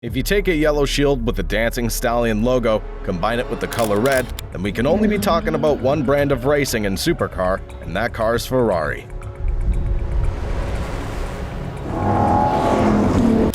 If you take a yellow shield with the dancing stallion logo, combine it with the color red, then we can only be talking about one brand of racing and supercar, and that car's Ferrari.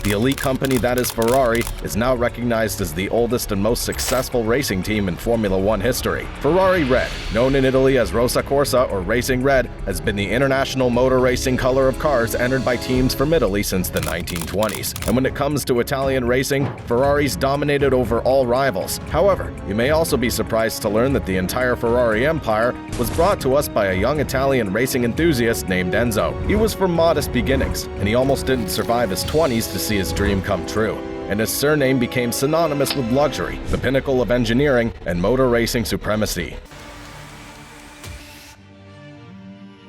The elite company that is Ferrari is now recognized as the oldest and most successful racing team in Formula One history. Ferrari Red, known in Italy as Rosa Corsa or Racing Red, has been the international motor racing color of cars entered by teams from Italy since the 1920s. And when it comes to Italian racing, Ferrari's dominated over all rivals. However, you may also be surprised to learn that the entire Ferrari empire was brought to us by a young Italian racing enthusiast named Enzo. He was from modest beginnings, and he almost didn't survive his 20s to see his dream come true, and his surname became synonymous with luxury, the pinnacle of engineering, and motor racing supremacy.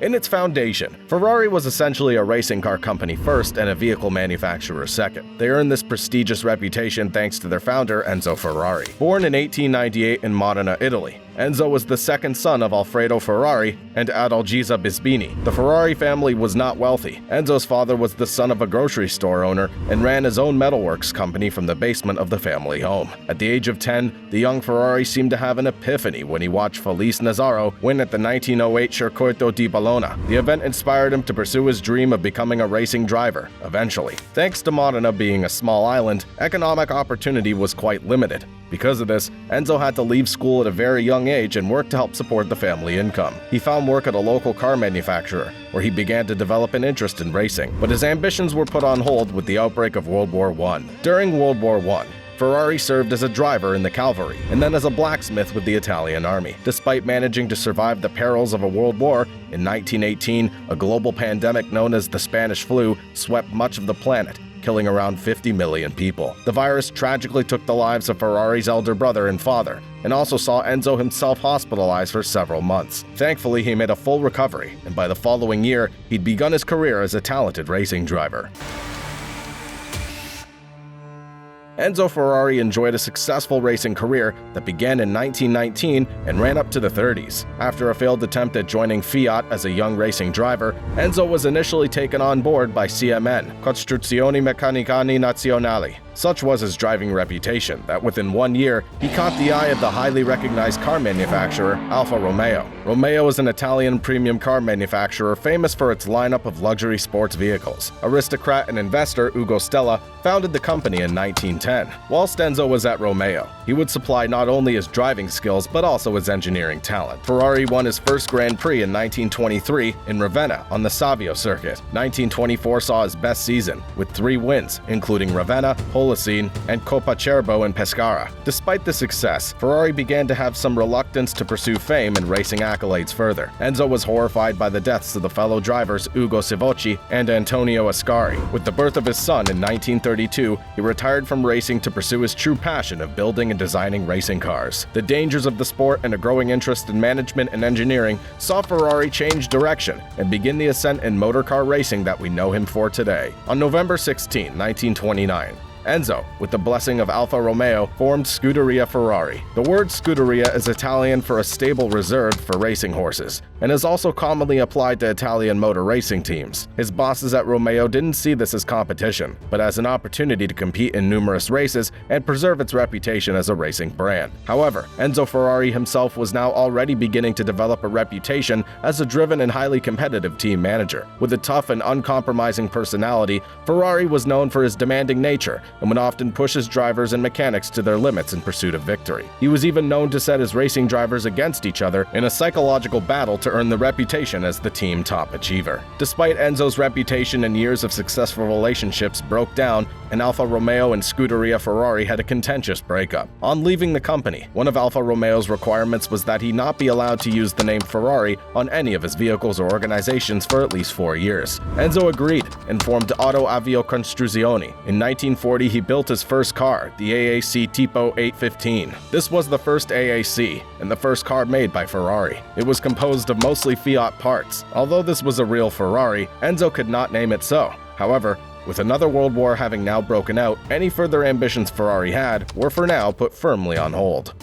In its foundation, Ferrari was essentially a racing car company first and a vehicle manufacturer second. They earned this prestigious reputation thanks to their founder, Enzo Ferrari. Born in 1898 in Modena, Italy, Enzo was the second son of Alfredo Ferrari and Adalgisa Bisbini. The Ferrari family was not wealthy. Enzo's father was the son of a grocery store owner and ran his own metalworks company from the basement of the family home. At the age of 10, the young Ferrari seemed to have an epiphany when he watched Felice Nazzaro win at the 1908 Circuito di Bologna. The event inspired him to pursue his dream of becoming a racing driver, eventually. Thanks to Modena being a small island, economic opportunity was quite limited. Because of this, Enzo had to leave school at a very young age and work to help support the family income. He found work at a local car manufacturer, where he began to develop an interest in racing, but his ambitions were put on hold with the outbreak of World War I. During World War I, Ferrari served as a driver in the cavalry, and then as a blacksmith with the Italian army. Despite managing to survive the perils of a world war, in 1918, a global pandemic known as the Spanish flu swept much of the planet, killing around 50 million people. The virus tragically took the lives of Ferrari's elder brother and father, and also saw Enzo himself hospitalized for several months. Thankfully, he made a full recovery, and by the following year, he'd begun his career as a talented racing driver. Enzo Ferrari enjoyed a successful racing career that began in 1919 and ran up to the 30s. After a failed attempt at joining Fiat as a young racing driver, Enzo was initially taken on board by CMN, Costruzioni Meccanicali Nazionali. Such was his driving reputation that within 1 year, he caught the eye of the highly recognized car manufacturer Alfa Romeo. Romeo is an Italian premium car manufacturer famous for its lineup of luxury sports vehicles. Aristocrat and investor Ugo Stella founded the company in 1910. Whilst Enzo was at Romeo, he would supply not only his driving skills but also his engineering talent. Ferrari won his first Grand Prix in 1923 in Ravenna on the Savio circuit. 1924 saw his best season, with 3 wins, including Ravenna, Polesine, and Coppa Cerbo and Pescara. Despite the success, Ferrari began to have some reluctance to pursue fame and racing accolades further. Enzo was horrified by the deaths of the fellow drivers Ugo Savocci and Antonio Ascari. With the birth of his son in 1932, he retired from racing to pursue his true passion of building and designing racing cars. The dangers of the sport and a growing interest in management and engineering saw Ferrari change direction and begin the ascent in motor car racing that we know him for today. On November 16, 1929, Enzo, with the blessing of Alfa Romeo, formed Scuderia Ferrari. The word Scuderia is Italian for a stable reserved for racing horses, and is also commonly applied to Italian motor racing teams. His bosses at Romeo didn't see this as competition, but as an opportunity to compete in numerous races and preserve its reputation as a racing brand. However, Enzo Ferrari himself was now already beginning to develop a reputation as a driven and highly competitive team manager. With a tough and uncompromising personality, Ferrari was known for his demanding nature and would often push his drivers and mechanics to their limits in pursuit of victory. He was even known to set his racing drivers against each other in a psychological battle to earn the reputation as the team top achiever. Despite Enzo's reputation and years of successful relationships broke down, and Alfa Romeo and Scuderia Ferrari had a contentious breakup. On leaving the company, one of Alfa Romeo's requirements was that he not be allowed to use the name Ferrari on any of his vehicles or organizations for at least 4 years. Enzo agreed and formed Auto Avio Costruzioni. In 1940, he built his first car, the AAC Tipo 815. This was the first AAC, and the first car made by Ferrari. It was composed of mostly Fiat parts. Although this was a real Ferrari, Enzo could not name it so. However, with another world war having now broken out, any further ambitions Ferrari had were for now put firmly on hold.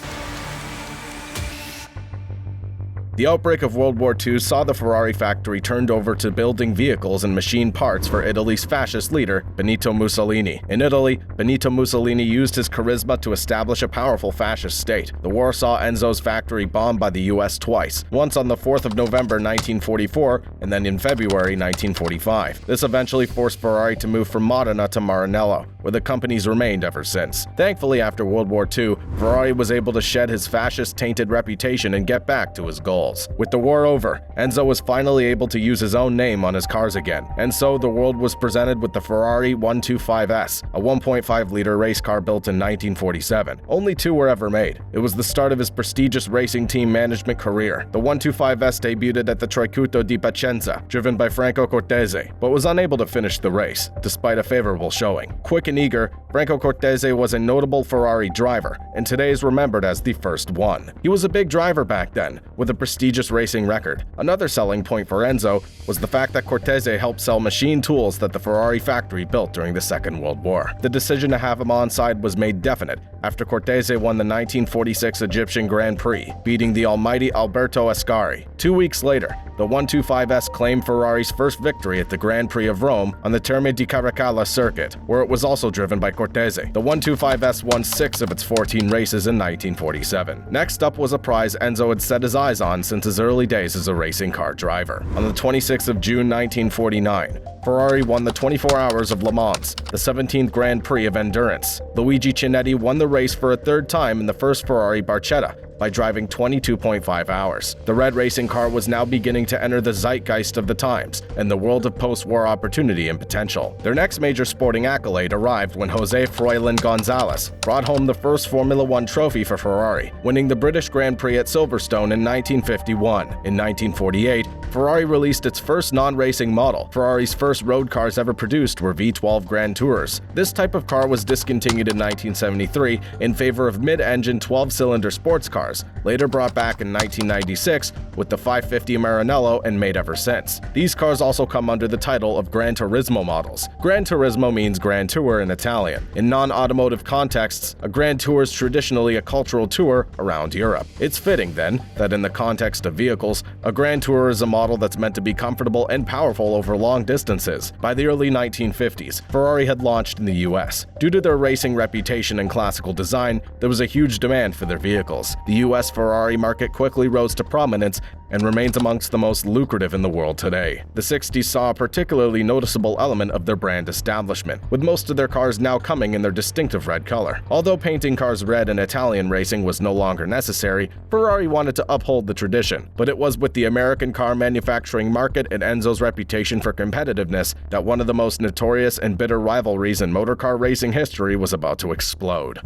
The outbreak of World War II saw the Ferrari factory turned over to building vehicles and machine parts for Italy's fascist leader, Benito Mussolini. In Italy, Benito Mussolini used his charisma to establish a powerful fascist state. The war saw Enzo's factory bombed by the US twice, once on the 4th of November 1944 and then in February 1945. This eventually forced Ferrari to move from Modena to Maranello, where the company's remained ever since. Thankfully, after World War II, Ferrari was able to shed his fascist-tainted reputation and get back to his goals. With the war over, Enzo was finally able to use his own name on his cars again, and so the world was presented with the Ferrari 125S, a 1.5-liter race car built in 1947. Only 2 were ever made. It was the start of his prestigious racing team management career. The 125S debuted at the Circuito di Piacenza, driven by Franco Cortese, but was unable to finish the race, despite a favorable showing. Quick and eager, Franco Cortese was a notable Ferrari driver, and today is remembered as the first one. He was a big driver back then, with a prestigious racing record. Another selling point for Enzo was the fact that Cortese helped sell machine tools that the Ferrari factory built during the Second World War. The decision to have him on side was made definite after Cortese won the 1946 Egyptian Grand Prix, beating the almighty Alberto Ascari. 2 weeks later, the 125S claimed Ferrari's first victory at the Grand Prix of Rome on the Terme di Caracalla circuit, where it was also driven by Cortese. The 125S won 6 of its 14 races in 1947. Next up was a prize Enzo had set his eyes on since his early days as a racing car driver. On the 26th of June 1949, Ferrari won the 24 Hours of Le Mans, the 17th Grand Prix of Endurance. Luigi Chinetti won the race for a 3rd time in the first Ferrari Barchetta by driving 22.5 hours. The red racing car was now beginning to enter the zeitgeist of the times and the world of post-war opportunity and potential. Their next major sporting accolade arrived when Jose Froilan Gonzalez brought home the first Formula One trophy for Ferrari, winning the British Grand Prix at Silverstone in 1951. In 1948, Ferrari released its first non-racing model. Ferrari's first road cars ever produced were V12 Grand Tours. This type of car was discontinued in 1973 in favor of mid-engine 12-cylinder sports cars, later brought back in 1996 with the 550 Maranello and made ever since. These cars also come under the title of Gran Turismo models. Gran Turismo means Grand Tour in Italian. In non-automotive contexts, a Grand Tour is traditionally a cultural tour around Europe. It's fitting, then, that in the context of vehicles, a Grand Tour is a model that's meant to be comfortable and powerful over long distances. By the early 1950s, Ferrari had launched in the US. Due to their racing reputation and classical design, there was a huge demand for their vehicles. The US Ferrari market quickly rose to prominence and remains amongst the most lucrative in the world today. The 60s saw a particularly noticeable element of their brand establishment, with most of their cars now coming in their distinctive red color. Although painting cars red in Italian racing was no longer necessary, Ferrari wanted to uphold the tradition, but it was with the American car manufacturing market and Enzo's reputation for competitiveness that one of the most notorious and bitter rivalries in motorcar racing history was about to explode.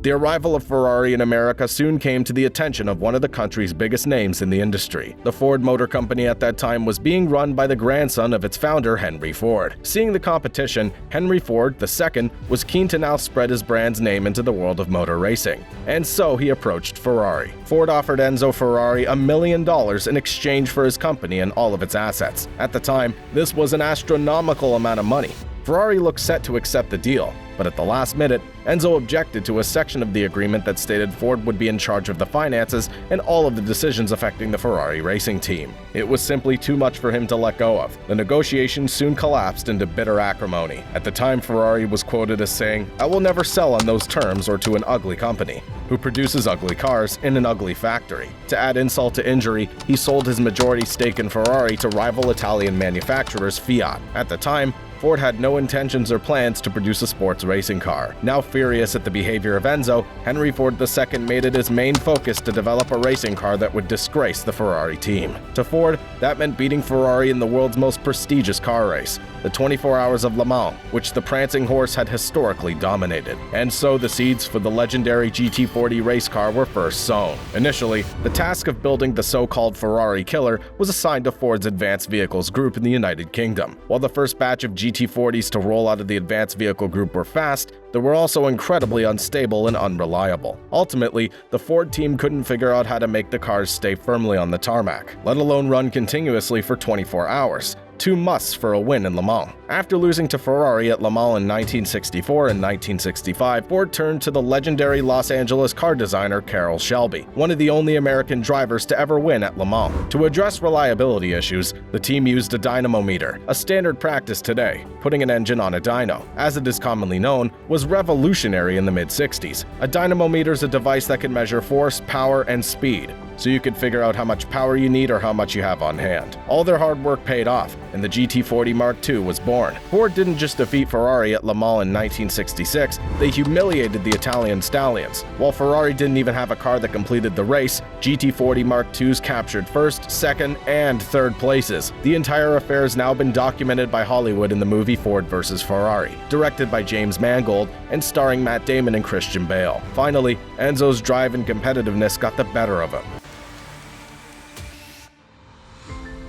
The arrival of Ferrari in America soon came to the attention of one of the country's biggest names in the industry. The Ford Motor Company at that time was being run by the grandson of its founder, Henry Ford. Seeing the competition, Henry Ford II was keen to now spread his brand's name into the world of motor racing. And so he approached Ferrari. Ford offered Enzo Ferrari $1 million in exchange for his company and all of its assets. At the time, this was an astronomical amount of money. Ferrari looked set to accept the deal, but at the last minute, Enzo objected to a section of the agreement that stated Ford would be in charge of the finances and all of the decisions affecting the Ferrari racing team. It was simply too much for him to let go of. The negotiations soon collapsed into bitter acrimony. At the time, Ferrari was quoted as saying, "I will never sell on those terms or to an ugly company, who produces ugly cars in an ugly factory." To add insult to injury, he sold his majority stake in Ferrari to rival Italian manufacturers Fiat. At the time, Ford had no intentions or plans to produce a sports racing car. Now furious at the behavior of Enzo, Henry Ford II made it his main focus to develop a racing car that would disgrace the Ferrari team. To Ford, that meant beating Ferrari in the world's most prestigious car race, the 24 Hours of Le Mans, which the prancing horse had historically dominated. And so the seeds for the legendary GT40 race car were first sown. Initially, the task of building the so-called Ferrari killer was assigned to Ford's Advanced Vehicles Group in the United Kingdom. While the first batch of GT40s to roll out of the Advanced Vehicle Group were fast, they were also incredibly unstable and unreliable. Ultimately, the Ford team couldn't figure out how to make the cars stay firmly on the tarmac, let alone run continuously for 24 hours. two musts for a win in Le Mans. After losing to Ferrari at Le Mans in 1964 and 1965, Ford turned to the legendary Los Angeles car designer Carroll Shelby, one of the only American drivers to ever win at Le Mans. To address reliability issues, the team used a dynamometer, a standard practice today. Putting an engine on a dyno, as it is commonly known, was revolutionary in the mid-60s. A dynamometer is a device that can measure force, power, and speed, so you could figure out how much power you need or how much you have on hand. All their hard work paid off, and the GT40 Mark II was born. Ford didn't just defeat Ferrari at Le Mans in 1966, they humiliated the Italian stallions. While Ferrari didn't even have a car that completed the race, GT40 Mark IIs captured first, second, and third places. The entire affair has now been documented by Hollywood in the movie Ford vs. Ferrari, directed by James Mangold and starring Matt Damon and Christian Bale. Finally, Enzo's drive and competitiveness got the better of him.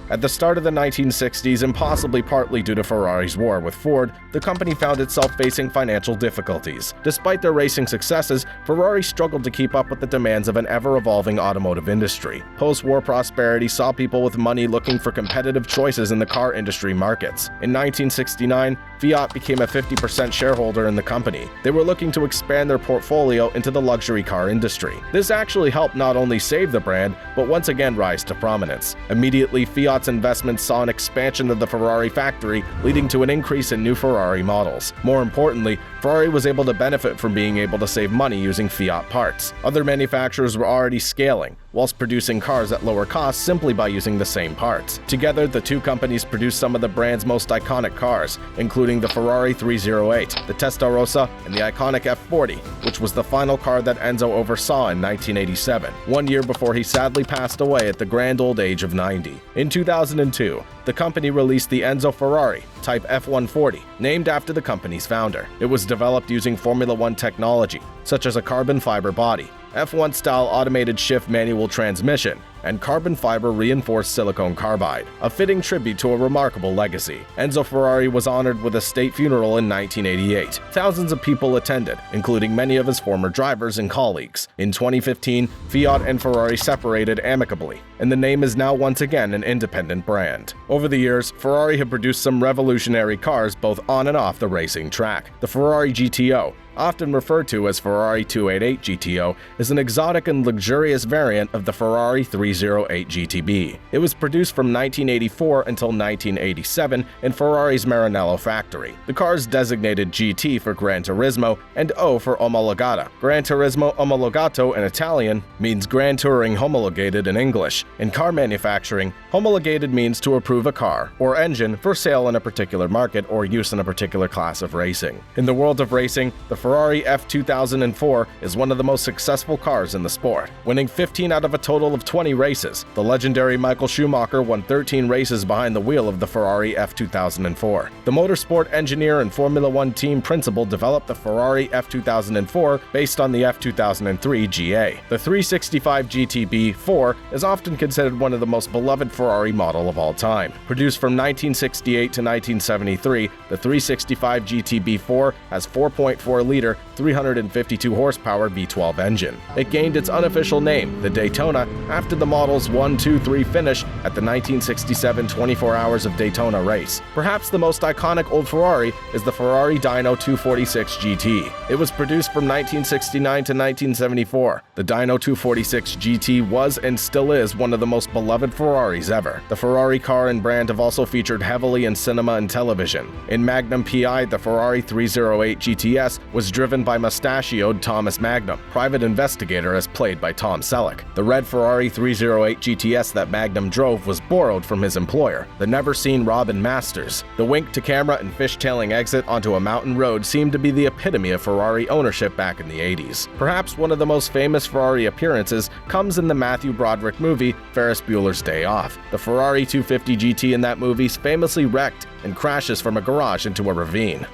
At the start of the 1960s, and possibly partly due to Ferrari's war with Ford, the company found itself facing financial difficulties. Despite their racing successes, Ferrari struggled to keep up with the demands of an ever-evolving automotive industry. Post-war prosperity saw people with money looking for competitive choices in the car industry markets. In 1969, Fiat became a 50% shareholder in the company. They were looking to expand their portfolio into the luxury car industry. This actually helped not only save the brand, but once again rise to prominence. Immediately, Fiat's investments saw an expansion of the Ferrari factory, leading to an increase in new Ferrari models. More importantly, Ferrari was able to benefit from being able to save money using Fiat parts. Other manufacturers were already scaling, whilst producing cars at lower costs simply by using the same parts. Together, the two companies produced some of the brand's most iconic cars, including the Ferrari 308, the Testarossa, and the iconic F40, which was the final car that Enzo oversaw in 1987, 1 year before he sadly passed away at the grand old age of 90. In 2002, the company released the Enzo Ferrari Type F140, named after the company's founder. It was developed using Formula One technology, such as a carbon fiber body, F1-style automated shift manual transmission, and carbon fiber reinforced silicone carbide, a fitting tribute to a remarkable legacy. Enzo Ferrari was honored with a state funeral in 1988. Thousands of people attended, including many of his former drivers and colleagues. In 2015, Fiat and Ferrari separated amicably, and the name is now once again an independent brand. Over the years, Ferrari have produced some revolutionary cars both on and off the racing track. The Ferrari GTO, often referred to as Ferrari 288 GTO, is an exotic and luxurious variant of the Ferrari 308 GTB. It was produced from 1984 until 1987 in Ferrari's Maranello factory. The car is designated GT for Gran Turismo and O for Omologata. Gran Turismo Omologato in Italian means Grand Touring homologated in English. In car manufacturing, homologated means to approve a car or engine for sale in a particular market or use in a particular class of racing. In the world of racing, the Ferrari F2004 is one of the most successful cars in the sport, winning 15 out of a total of 20 races. The legendary Michael Schumacher won 13 races behind the wheel of the Ferrari F2004. The motorsport engineer and Formula One team principal developed the Ferrari F2004 based on the F2003 GA. The 365 GTB4 is often considered one of the most beloved Ferrari model of all time. Produced from 1968 to 1973, the 365 GTB4 has 4.4-liter 352 horsepower V12 engine. It gained its unofficial name, the Daytona, after the model's 1-2-3 finish at the 1967 24 Hours of Daytona race. Perhaps the most iconic old Ferrari is the Ferrari Dyno 246 GT. It was produced from 1969 to 1974. The Dyno 246 GT was and still is one of the most beloved Ferraris ever. The Ferrari car and brand have also featured heavily in cinema and television. In Magnum PI, the Ferrari 308 GTS was driven by mustachioed Thomas Magnum, private investigator as played by Tom Selleck. The red Ferrari 308 GTS that Magnum drove was borrowed from his employer, the never-seen Robin Masters. The wink to camera and fishtailing exit onto a mountain road seemed to be the epitome of Ferrari ownership back in the 80s. Perhaps one of the most famous Ferrari appearances comes in the Matthew Broderick movie Ferris Bueller's Day Off. The Ferrari 250 GT in that movie famously wrecked and crashes from a garage into a ravine.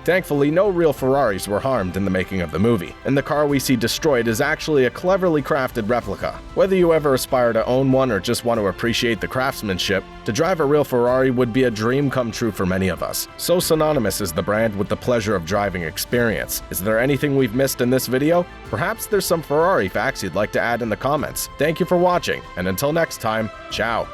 Thankfully, no real Ferraris were harmed in the making of the movie, and the car we see destroyed is actually a cleverly crafted replica. Whether you ever aspire to own one or just want to appreciate the craftsmanship, to drive a real Ferrari would be a dream come true for many of us. So synonymous is the brand with the pleasure of driving experience. Is there anything we've missed in this video? Perhaps there's some Ferrari facts you'd like to add in the comments. Thank you for watching, and until next time, ciao!